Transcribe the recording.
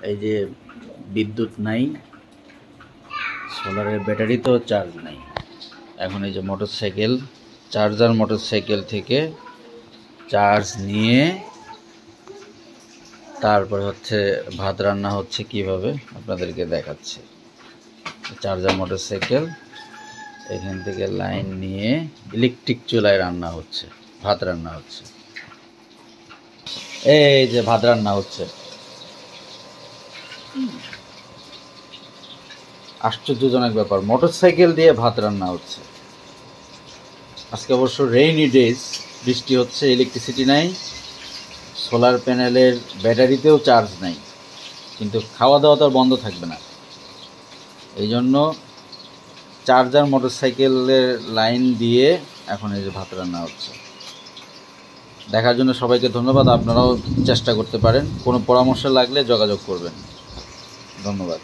এই যে বিদ্যুৎ নাই, সোলারের ব্যাটারিতেও চার্জ নাই। এখন এই যে মোটরসাইকেল, চার্জার মোটরসাইকেল থেকে চার্জ নিয়ে তারপরে হচ্ছে ভাত রান্না হচ্ছে কিভাবে আপনাদেরকে দেখাচ্ছে। চার্জার মোটরসাইকেল এখান থেকে লাইন নিয়ে ইলেকট্রিক চুলায় রান্না হচ্ছে, ভাত রান্না হচ্ছে। এই যে ভাত রান্না হচ্ছে, আশ্চর্যজনক ব্যাপার, মোটরসাইকেল দিয়ে ভাত রান্না হচ্ছে। আজকে অবশ্য রেইনি ডেজ, বৃষ্টি হচ্ছে, ইলেকট্রিসিটি নাই, সোলার প্যানেলের ব্যাটারিতেও চার্জ নাই, কিন্তু খাওয়া দাওয়া তো আর বন্ধ থাকবে না। এই জন্য চার্জার মোটরসাইকেলের লাইন দিয়ে এখন এই যে ভাত রান্না হচ্ছে। দেখার জন্য সবাইকে ধন্যবাদ। আপনারাও চেষ্টা করতে পারেন, কোনো পরামর্শ লাগলে যোগাযোগ করবেন। ধন্যবাদ।